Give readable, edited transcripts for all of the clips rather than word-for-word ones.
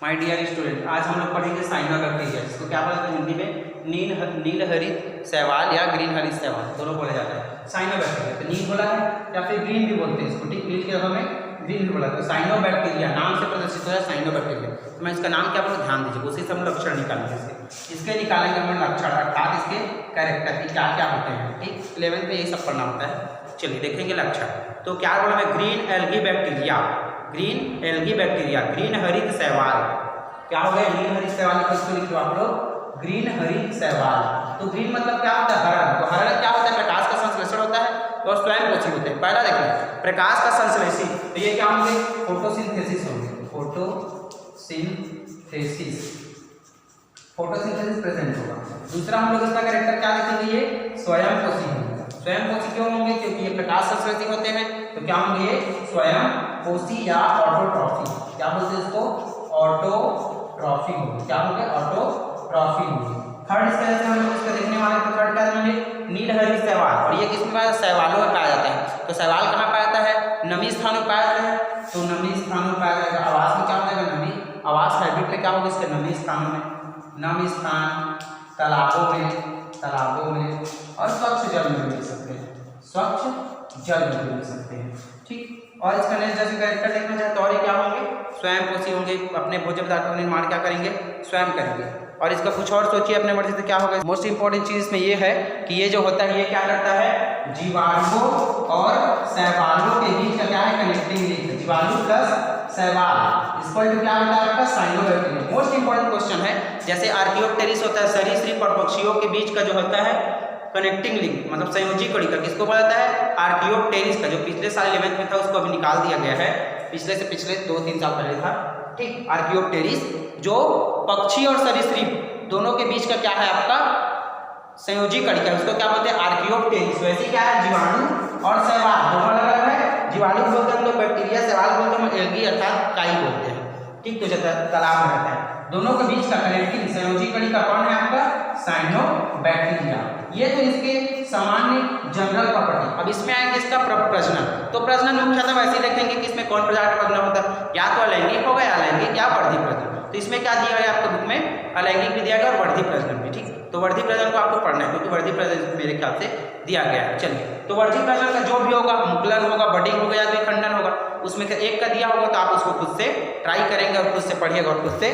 My dear student, आज हम लोग पढ़ेंगे साइनोबैक्टीरिया, जिसको क्या बोलते हैं हिंदी में नील हरित शैवाल या ग्रीन हरित शैवाल दोनों बोला जाता है। साइनोबैक्टीरिया तो नील बोला है या फिर ग्रीन भी बोलते हैं इसको, ठीक। नील के जगह में ग्रीन भी बोला है। तो साइनोबैक्टीरिया नाम से प्रदर्शित होता है साइनोबैक्टीरिया। तो मैं इसका नाम क्या बोलूँ, ध्यान दीजिए, उसी से हम लक्षण निकालेंगे इसके निकालेंगे हम लक्षण, अर्थात इसके कैरेक्टर की क्या क्या होते हैं, ठीक। 11th में यही सब पढ़ना होता है। चलिए देखेंगे लक्षण। तो क्या बोला मैं, green algae bacteria, green algae bacteria, green हरित शैवाल। क्या हो गया, ग्रीन हरित शैवाल किसको लिखो आप लोग, ग्रीन हरित शैवाल। तो ग्रीन मतलब क्या होता है, हरा। तो हरा क्या होता है, प्रकाश का संश्लेषण होता है और स्वयं पोषी होते हैं। पहला देखिए प्रकाश का संश्लेषी, तो ये क्या होंगे, फोटोसिंथेसिस होंगे, फोटोसिंथेसिस, फोटोसिंथेसिस प्रेजेंट होगा। दूसरा हम लोग इसका कैरेक्टर क्या देखेंगे, ये स्वयं पोषी होंगे। स्वयं पोषी क्यों होंगे, क्योंकि ये प्रकाश संश्लेषी होते हैं। तो क्या होंगे, ये स्वयं पोषी या ऑटोट्रॉफी, क्या बोलते हैं इसको, ऑटोट्रॉफी होंगे। क्या होंगे, ऑटोट्रॉफी होंगे। थर्ड इसका जैसे हम लोग इसका देखने वाले, तो थर्ड क्या देखेंगे, नील हरित शैवाल। और ये किसमें पाया, शैवालों में पाया जाता है। तो शैवाल कहाँ पाया जाता है, नमी स्थानों में पाया जाता है। तो नमी स्थानों में पाया जाएगा। आवास में क्या हो जाएगा, नमी। आवास हैबिट में क्या होगा, इसके नमी स्थानों में, नम स्थान, तालाबों में और स्वच्छ जल में मिल सकते हैं, स्वच्छ जल में मिल सकते हैं, ठीक। और इसका नेक्स्ट जैसे कैरेक्टर देखना चाहे तो और ये क्या होंगे, स्वयं पोषी होंगे, अपने भोज्य पदार्थों का निर्माण क्या करेंगे, स्वयं करेंगे। और इसका कुछ और सोचिए अपने मर्जी से क्या होगा। मोस्ट इंपॉर्टेंट चीज इसमें ये है कि ये जो होता है, ये क्या करता है, जीवाणुओं और शैवालों के बीच का क्या है, कनेक्टिंग लिंक। जीवाणु प्लस शैवाल इसको क्या होता है आपका, साइनोबैक्टीरिया। मोस्ट इंपॉर्टेंट क्वेश्चन है, जैसे आर्कियोप्टेरिस होता है, सरीसृप और पक्षियों के बीच का जो होता है कनेक्टिंग लिंक, मतलब संयोजी कड़ी का, किसको बोला जाता है, आर्कियोप्टेरिस का। जो पिछले साल 11th में था उसको अभी निकाल दिया गया है, पिछले से पिछले 2-3 साल पहले था, ठीक। आर्कियोप्टेरिस जो पक्षी और सरीसृप दोनों के बीच का क्या है आपका, संयोजी कड़ी का, उसको क्या बोलते हैं, आर्कियोप्टेरिस। वैसे क्या है, जीवाणु और शैवाल दोनों अलग अलग है। जीवाणु बोलते हैं हम लोग बैक्टीरिया, शैवाल बोलते हैं एल्गी अर्थात काई बोलते हैं, ठीक। तो तालाब में रहता है, दोनों के बीच का कनेक्टिंग संयोजी कड़ी का कौन है आपका, साइनोबैक्टीरिया। ये तो इसके सामान्य जनरल प्रॉपर्टी। अब इसमें आएंगे इसका प्रजनन। तो प्रजनन मुख्यतः वैसे देखेंगे कि इसमें कौन प्रकार का प्रजनन होता है, या तो अलैंगिक होगा या अलैंगिक या वर्धी प्रजनन। तो इसमें क्या दिया है आपके बुक में, अलैंगिक भी दिया गया और वर्धी प्रजनन भी, ठीक। तो वर्धी प्रजनन को आपको पढ़ना है, क्योंकि वर्धी प्रजनन मेरे ख्याल से दिया गया है। चलिए, तो वर्धी प्रजनन का जो भी होगा, मुकुलन होगा, बडिंग होगा या खंडन होगा, उसमें से एक का दिया होगा तो आप उसको खुद से ट्राई करेंगे और खुद से पढ़िएगा और खुद से।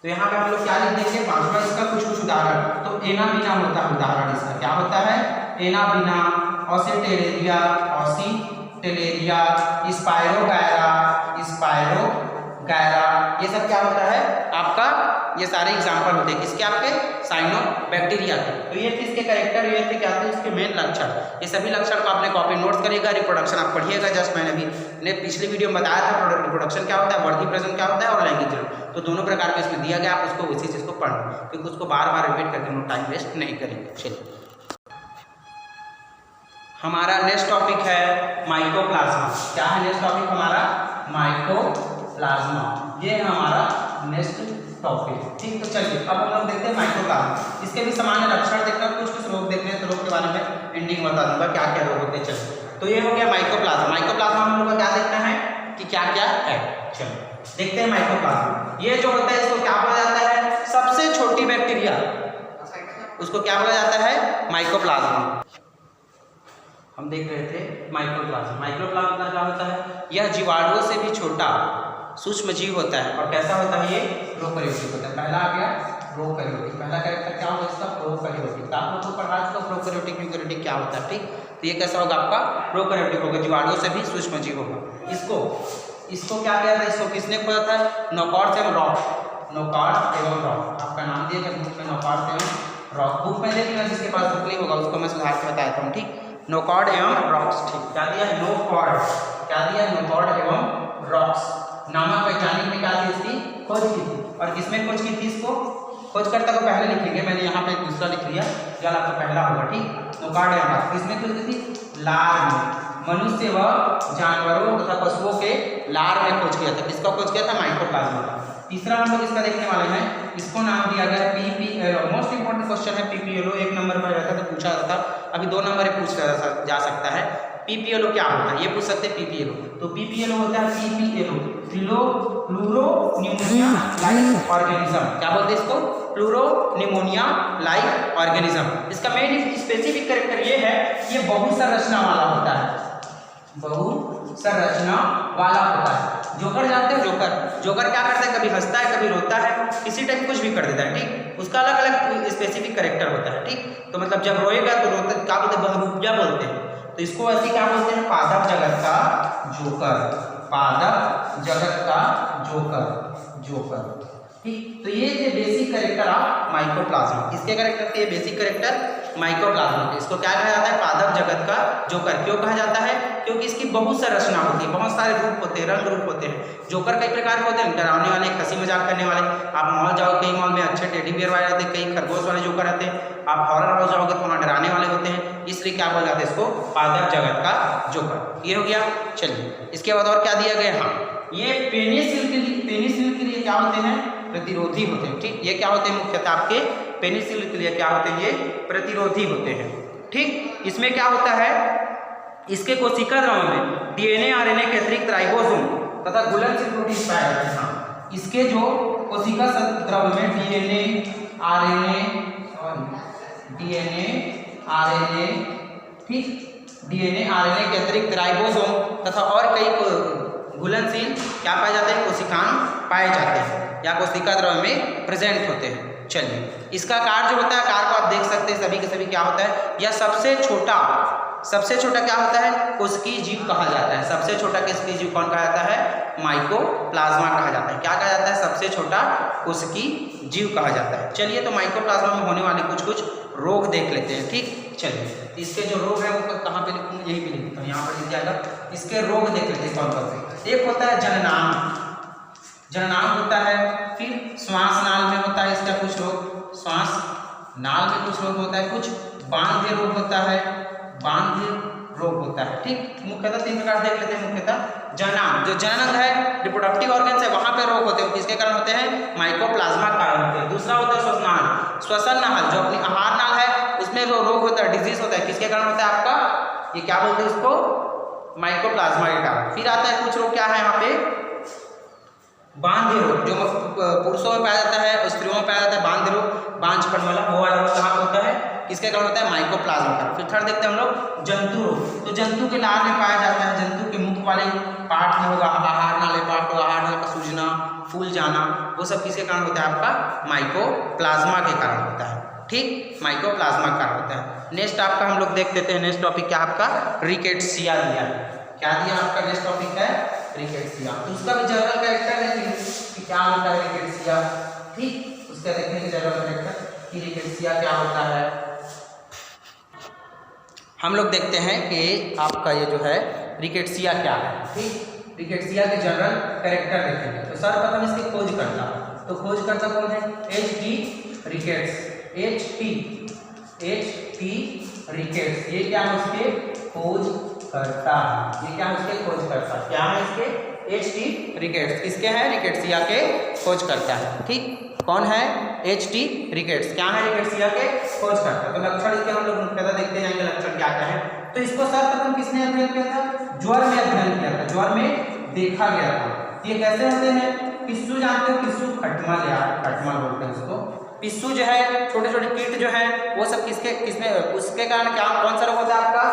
तो यहाँ पे हम लोग क्या लिख देंगे, पांचवा इसका कुछ उदाहरण। तो एनाबीना होता है उदाहरण इसका, क्या होता है, एनाबीना, ऑसिटेलेरिया, स्पायरोगैरा, ये सब क्या होता है आपका, ये सारे एग्जाम्पल होते हैं किसके, आपके साइनोबैक्टीरिया के। तो ये थे इसके कैरेक्टर, ये थे क्या थे इसके मेन लक्षण। ये सभी लक्षण को आपने कॉपी नोट करिएगा, रिप्रोडक्शन आप पढ़िएगा। जस्ट मैंने अभी पिछली वीडियो में बताया था रिप्रोडक्शन क्या होता है, वर्धी प्रजनन क्या होता है और लैंगिक जनन। तो दोनों प्रकार के इसमें दिया गया, आप उसको उसी चीज़ को पढ़ना, क्योंकि उसको बार बार रिपीट करके हम टाइम वेस्ट नहीं करेंगे। चलिए, हमारा नेक्स्ट टॉपिक है माइकोप्लाज्मा। क्या है नेक्स्ट टॉपिक हमारा, माइकोप्लाज्मा। ये है हमारा नेक्स्ट टॉपिक, ठीक। तो चलिए अब हम लोग देखते हैं माइकोप्लाज्मा। इसके भी सामान्य लक्षण देखना, कुछ रोग देखते हैं, तो रोग के बारे में एंडिंग बता दूंगा क्या क्या रोग होते हैं। चलिए, तो ये हो गया माइकोप्लाज्मा। माइकोप्लाज्मा हम लोग को क्या देखना है कि क्या क्या है। चलिए देखते हैं माइकोप्लाज्मा। ये जो होता है इसको क्या बोला जाता है, सबसे छोटी बैक्टीरिया, उसको क्या बोला जाता है, माइकोप्लाज्मा। हम देख रहे थे माइकोप्लाज्मा। माइकोप्लाज्मा क्या होता है, यह जीवाणुओं से भी छोटा सूक्ष्म जीव होता है। और कैसा होता है, ये प्रोकैरियोटिक होता है। पहला आ गया प्रोकैरियोटिक, पहला कैरेक्टर क्या होगा इसका, प्रोकैरियोटिक। तो आप लोग को पढ़ा चुका प्रोकैरियोटिक यूकैरियोटिक क्या होता है, ठीक। तो ये कैसा होगा आपका, प्रोकैरियोटिक होगा, जीवाणुओं से भी सूक्ष्म जीव होगा। इसको क्या किया था, इसको किसने खोजा था, नौकार्ट एवं रॉक, नौकार्ट एवं रॉक आपका नाम दिया गया बुक में, नौकार्ट एवं रॉक। बुक में देखना, जिसके पास बुक नहीं होगा उसको मैं सुधार के बताया था, ठीक। नौकार्ट एवं रॉक्स, ठीक। क्या दिया, नौकार्ट, क्या दिया, नौकार्ट एवं रॉक्स नामक वैज्ञानिक ने क्या थी इसकी खोज की थी। और किसमें खोज की थी, इसको खोजकर्ता को पहले लिखेंगे, मैंने यहाँ पे दूसरा लिख लिया, यह आपका पहला होगा, ठीक। नौकार्ट एवं रॉक्स किसमें खोज की थी, लार में, मनुष्य व जानवरों तथा पशुओं के लार में खोज किया था। किसका खोज किया था, माइकोप्लाज्मा का। तीसरा हम लोग इसका देखने वाले हैं, इसको नाम दिया गया पीपीएलओ। मोस्ट इंपोर्टेंट क्वेश्चन है पीपीएलओ, 1 नंबर पर रहता है तो पूछा जाता था, अभी 2 नंबर पूछा जा सकता है। PPLO क्या होता है, ये पूछ सकते हैं PPLO। तो PPLO होता है PPLO प्लूरोनिमोनिया लाइक ऑर्गेनिज्म। क्या बोलते हैं इसको? Pleuropneumonia like organism. इसका मेन स्पेसिफिक कैरेक्टर ये है कि ये बहुसंरचना वाला होता है, बहुसंरचना वाला होता है। जोकर जानते हो? जोकर क्या करता है? कभी हंसता है, कभी रोता है, किसी टाइप कुछ भी कर देता है, ठीक। उसका अलग अलग स्पेसिफिक कैरेक्टर होता है, ठीक। तो मतलब जब रोएगा तो रोते क्या बोलते हैं? बहुरूपिया बोलते हैं। तो इसको ऐसे क्या बोलते हैं? पादप जगत का जोकर, पादप जगत का जोकर, ठीक। तो ये बेसिक कैरेक्टर ऑफ माइकोप्लाज्मा। किसके कैरेक्टर थे? बेसिक कैरेक्टर माइकोप्लाज्मा के। इसको क्या कहा जाता है? पादप जगत का जोकर। क्यों कहा जाता है? क्योंकि इसकी बहुत संरचना होती है, बहुत सारे रूप होते हैं, रंग रूप होते हैं। जोकर कई प्रकार के होते हैं, डरावने वाले, हंसी मजाक करने वाले। आप मॉल जाओ, कई मॉल में अच्छे टेडी बियर वाले रहते हैं, कई खरगोश वाले जोकर रहते हैं। आप हॉरर हाउस जाओगे तो वहाँ डराने वाले होते हैं, इसलिए क्या बोला जाता है इसको? पादप जगत का जोकर। ये हो गया। चलिए इसके बाद और क्या दिया गया? हाँ, ये पेनिसिलिन के लिए क्या होते हैं? प्रतिरोधी होते हैं, ठीक। ये क्या होते हैं? मुख्यतः आपके पेनिसिलिन के लिए क्या होते हैं? ये प्रतिरोधी होते हैं, ठीक। इसमें क्या होता है? इसके कोशिका द्रव्य में DNA RNA के अतिरिक्त राइबोसोम तथा घुलनशील प्रोटीन पाए जाते हैं। हाँ, इसके जो कोशिका द्रव्य में DNA RNA, ठीक, DNA RNA के अतिरिक्त राइबोसोम तथा और कई घुलनशील क्या पाए जाते हैं? कोशिकांग पाए जाते हैं या कोशिका द्रव्य में प्रेजेंट होते हैं। चलिए इसका आकार जो होता है, आकार को आप देख सकते हैं सभी के सभी क्या होता है? यह सबसे छोटा क्या होता है? कोशिकीय जीव कहा जाता है। सबसे छोटा कोशिकीय जीव कौन कहा जाता है? माइकोप्लाज्मा कहा जाता है। क्या कहा जाता है? सबसे छोटा कोशिकीय जीव कहा जाता है। चलिए तो माइकोप्लाज्मा में होने वाले कुछ रोग देख लेते हैं, ठीक। चलिए इसके जो रोग है वो कहाँ पे लिखूंगा? यही पे लिखता हूँ, यहाँ पर लिख जाएगा। इसके रोग देख लेते हैं कौन कौन से। एक होता है जननांग होता है, फिर श्वास नाल में होता है इसका कुछ रोग, श्वास नाल में कुछ रोग होता है, कुछ बांध्य रोग होता है, ठीक। मुख्यतः 3 प्रकार देख लेते हैं। मुख्यतः जननांग, जो जननांग है रिप्रोडक्टिव ऑर्गन्स है, वहां पे रोग होते हैं। किसके कारण होते हैं? माइकोप्लाज्मा के कारण होते हैं। दूसरा होता है श्वसन नाल, जो अपनी आहार नाल है उसमें जो रोग होता है, डिजीज होता है, किसके कारण होता है आपका? ये क्या बोलते हैं उसको? माइकोप्लाज्मा के कारण। फिर आता है कुछ रोग, क्या है यहाँ पे? बांध्य रोग, जो पुरुषों में पाया जाता है और स्त्रियों में पाया जाता है। बांध्य रोग, बांझपन वाला, वो वाला रोग कहाँ होता है? किसके कारण होता है? माइकोप्लाज्मा का। फिर थर्ड देखते हैं हम लोग जंतु रोग। तो जंतु के लार में पाया जाता है, जंतु के मुख वाले पार्ट में होगा आहार नाली पार्ट, होगा आहार नाल का सूजना, फूल जाना, वो सब किसके कारण होता है? आपका माइकोप्लाज्मा के कारण होता है, ठीक। माइकोप्लाज्मा का कारण होता है। नेक्स्ट आपका हम लोग देख लेते हैं। नेक्स्ट टॉपिक क्या आपका? रिकेट्सिया दिया। क्या दिया आपका? नेक्स्ट टॉपिक है रिकेट्सिया। तो उसका भी जनरल कैरेक्टर है कि क्या होता है रिकेट्सिया, ठीक। उसका देखने के जनरल कैरेक्टर कि रिकेट्सिया क्या होता है। हम लोग देखते हैं कि आपका ये जो है रिकेट्सिया क्या है, ठीक। रिकेट्सिया के जनरल कैरेक्टर देखेंगे। तो सर्वप्रथम इसकी खोज करता, तो खोज करता कौन है? H.T. रिकेट्स। H.T. रिकेट्स, ये क्या है? उसके खोज करता है। ये क्या है? उसके खोज करता है। क्या है इसके? H.T. रिकेट्स। किसके हैं? रिकेट्सिया के खोज करता है, ठीक। कौन है? H.T. रिकेट्स। क्या है? रिकेट्सिया के खोज करता है। तो लक्षण इसके हम लोग मुख्यतः देखते जाएंगे लक्षण क्या क्या है। तो इसको सर्वप्रथम किसने अध्ययन किया था? ज्वर में अध्ययन किया था, ज्वर में देखा गया था। ये कैसे होते हैं? पिस्सू जानते हो? पिस्सू खटमल, यार खटमल बोलते हैं उसको। पिस्सू जो है, छोटे छोटे कीट जो है, वो सब किसमें उसके कारण क्या कौन सा रोग होता है आपका?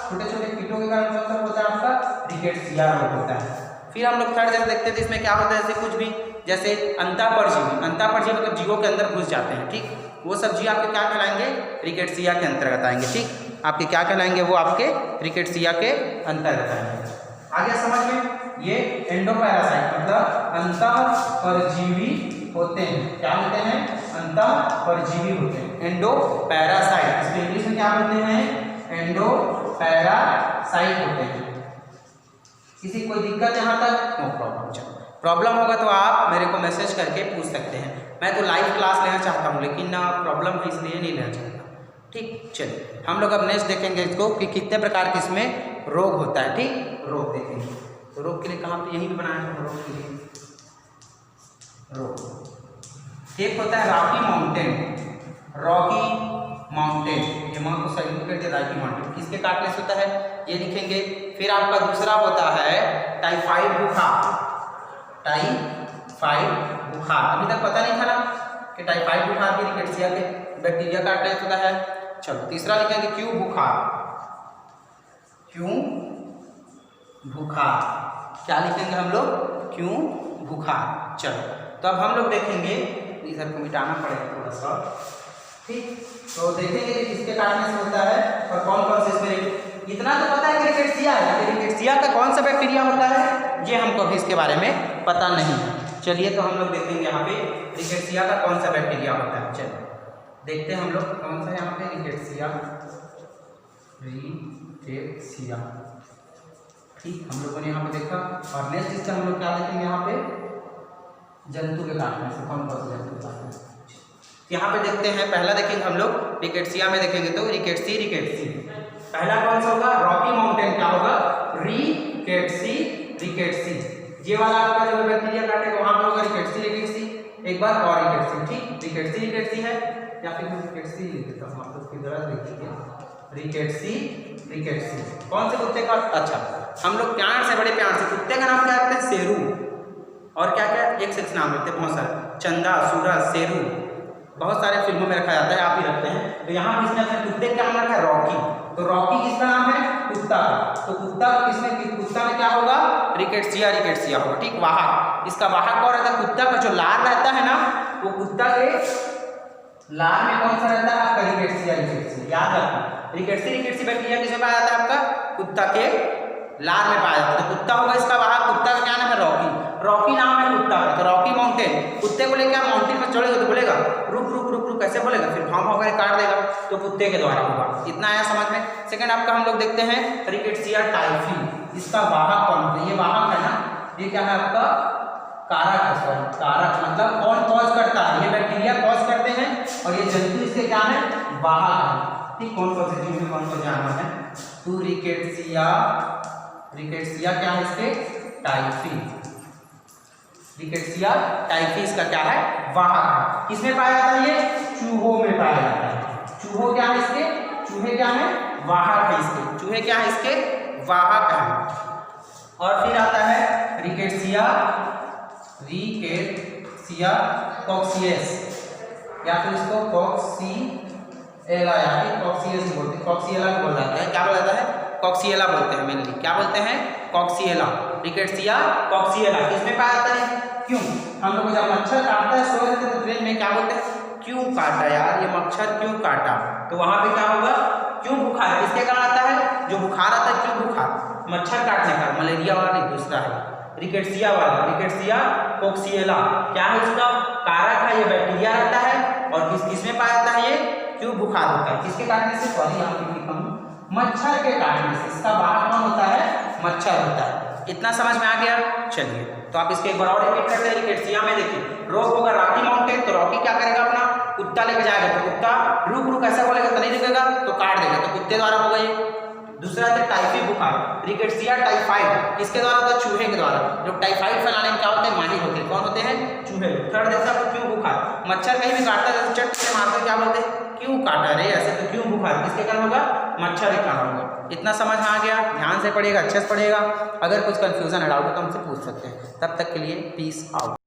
छोटे छोटे कीटों के कारण कौन सा रोग होता है आपका? रिकेट्सिया रोग होता है। फिर हम लोग थर्ड जैसे देखते थे, इसमें क्या होता है? जैसे कुछ भी, जैसे अंतःपरजीवी मतलब जीवों के अंदर घुस जाते हैं, ठीक। वो सब जीव आपके क्या कहलाएंगे? रिकेट्सिया के अंतर्गत आएंगे, ठीक। आपके क्या कहलाएंगे? वो आपके रिकेट्सिया के अंतर्गत आएंगे। आगे समझ में, ये एंडोपैरासाइट मतलब अंतःपरजीवी होते हैं। क्या होते हैं? अंतःपरजीवी होते हैं, एंडोपैरासाइट। इसको इंग्लिश में क्या बोलते हैं? एंडोपैरासाइट होते हैं। किसी कोई दिक्कत यहाँ तक? No problem. प्रॉब्लम होगा तो आप मेरे को मैसेज करके पूछ सकते हैं। मैं तो लाइव क्लास लेना चाहता हूँ, लेकिन ना प्रॉब्लम है इसलिए नहीं लेना चाहता, ठीक। चलिए हम लोग अब नेक्स्ट देखेंगे इसको कि कितने प्रकार के इसमें रोग होता है, ठीक। रोग देखेंगे। तो रोग के लिए कहाँ पे? यहीं पे बनाया है रोग के लिए। रोग एक होता है Rocky mountain, Rocky mountain, Hema को सैल्यूट करते राइकी माउंटेन, किसके काटने से होता है ये लिखेंगे। फिर आपका दूसरा होता है टाइफाइड बुखार, टाइफाइड बुखार, अभी तक पता नहीं था ना कि टाइफाइड बुखार भी रिकेट्सिया के बैक्टीरिया काटने से होता है। चलो तीसरा लिखेंगे क्यों बुखार, क्यों बुखार, क्या लिखेंगे हम लोग, क्यों बुखार। चलो तो अब हम लोग देखेंगे, इधर को मिटाना पड़ेगा थोड़ा सा, ठीक। तो देखेंगे कि किसके काटने से होता है और कौन कौन से इसमें, इतना तो पता है कि रिकेट्सिया है, रिकेट्सिया का कौन सा बैक्टीरिया होता है ये हमको अभी इसके बारे में पता नहीं है। चलिए तो हम लोग देखेंगे यहाँ पे रिकेट्सिया का कौन सा बैक्टीरिया होता है। चलिए देखते हैं हम लोग कौन सा यहाँ पे रिकेट्सिया, रिकेट्सिया, ठीक। हम लोगों ने यहाँ पे देखा और नेक्स्ट इसका हम लोग क्या देखेंगे यहाँ पे, जंतु के काटने से, कौन कौन से जंतु काटने से। यहाँ पे देखते हैं, पहला देखेंगे हम लोग रिकेट्सिया में देखेंगे तो रिकेट्सी, रिकेट्सी पहला कौन सा होगा, रॉकी माउंटेन क्या होगा, रिकेट्सी, रिकेट्सी, ये वाला आपका जो बैक्टीरिया काटेगा वहां पर होगा रिकेट्सी, रिकेट्सी, एक बार और रिकेट्सी, ठीक। रिकेट्सी, रिकेट्सी है या फिर मैं रिकेट्सी लिख देता हूँ, आप लोग की जरा देखिए, रिकेट्सी, रिकेट्सी कौन से कुत्ते का, अच्छा हम लोग प्यार से, बड़े प्यार से कुत्ते का नाम क्या रखते हैं, शेरू, और क्या क्या एक से नाम रखते हैं बहुत सारे, चंदा, सूरज, शेरू, बहुत सारे फिल्मों में रखा जाता है, आप ही रखते हैं। तो यहाँ पर इसने अपने कुत्ते का नाम रखा है रॉकी, तो रॉकी किसका नाम है, कुत्ता, तो कुत्ता किसमें, कुत्ता में क्या होगा, रिकेट्सिया, रिकेट्सिया होगा, ठीक। वाहक, इसका वाहक कौन रहता है, कुत्ता का जो लार रहता है ना, वो कुत्ता के लार में कौन सा रहता है आपका, रिकेट्सिया, रिकेट्सिया, याद रखना। रिकेट्सी, रिकेट्सी बैक्टीरिया किसमें पाया जाता है आपका, कुत्ता के लार में पाया जाता है, तो कुत्ता होगा इसका वाहक, कुत्ता का क्या नाम है, रॉकी, रॉकी नाम है कुत्ता का, तो रॉकी माउंटेन, कुत्ते को लेकर आप माउंटेन पर चढ़ेगा तो बोलेगा रुक रुक रुक रुक, कैसे बोलेगा, फिर भाव भाव करके काट देगा, तो कुत्ते के द्वारा होगा। इतना आया समझ में। सेकंड आपका हम लोग देखते हैं रिकेट्सिया टाइफी, इसका वाहक कौन है, ये वाहक है ना, ये क्या है आपका, कारक है, सॉरी कारक मतलब कौन कॉज करता है, ये बैक्टीरिया कॉज करते हैं और ये जंतु इसके क्या है, वाहक है, ठीक। कौन कौन से जीव में कौन कौन जानवर है, तो रिकेट्सिया, रिकेट्सिया क्या है इसके, टाइफी, रिकेट्सिया टाइफी इसका क्या है, वाहक है। किसमें पाया जाता है, ये चूहों में पाया जाता है, चूहों क्या है इसके, चूहे क्या है, वाहक है इसके, चूहे क्या है इसके, वाहक है। और फिर आता है रिकेट्सिया, रिकेट्सिया कॉक्सियस, या फिर इसको कॉक्सिएला या फिर कॉक्सियस बोलते हैं, कॉक्सिएला को बोला जाता है, क्या बोला जाता है, कॉक्सिएला बोलते हैं मेनली, क्या बोलते हैं, कॉक्सिएला, रिकेट्सिया कॉक्सिएला। किसमें पाया जाता है, क्यों, हम लोग जब मच्छर काटता है सो रहे थे तो ट्रेन में क्या बोलते हैं, क्यों काटा यार, ये मच्छर क्यों काटा, तो वहां पे क्या होगा, क्यों बुखार, किसके कारण आता है, जो बुखार आता है क्यों बुखार, मच्छर काटने का, मलेरिया वाला नहीं, दूसरा है रिकेट्सिया वाला, रिकेट्सिया कॉक्सिएला, क्या है उसका कारक है, ये बैक्टीरिया रहता है और किसमें पाया जाता है, ये क्यों बुखार होता है, किसके काटने से, सॉरी यहाँ पे लिखा हूँ, मच्छर के काटने से, इसका वाहक कौन होता है, मच्छर होता है। इतना समझ में आ गया। चलिए तो आप इसके एक बार और रिपीट करते हैं। रिकेट्सिया में देखिए रोग होगा रॉकी माउंटेन, तो रॉकी क्या करेगा, अपना कुत्ता लेके जाएगा, तो कुत्ता रुक रुक ऐसा बोलेगा तो नहीं रुकेगा, तो काट देगा, तो कुत्ते द्वारा होगा ये। दूसरा था टाइफी बुखार, रिकेट्सिया टाइफाइड, किसके द्वारा होता है, चूहे के द्वारा। जो टाइफाइड फैलाने में क्या होते हैं, माहिर होते हैं, कौन होते हैं, चूहे। थर्ड देखा आपको क्यों बुखार, मच्छर कहीं भी काटता है चट से मारते, क्या बोलते हैं, क्यों काटा रे ऐसे, तो क्यों बुखार किसके कारण होगा, मच्छर के कारण होगा। इतना समझ में आ गया, ध्यान से पढ़िएगा, अच्छे से पढ़िएगा। अगर कुछ कंफ्यूजन है, डाउट है तो हमसे पूछ सकते हैं। तब तक के लिए पीस आउट।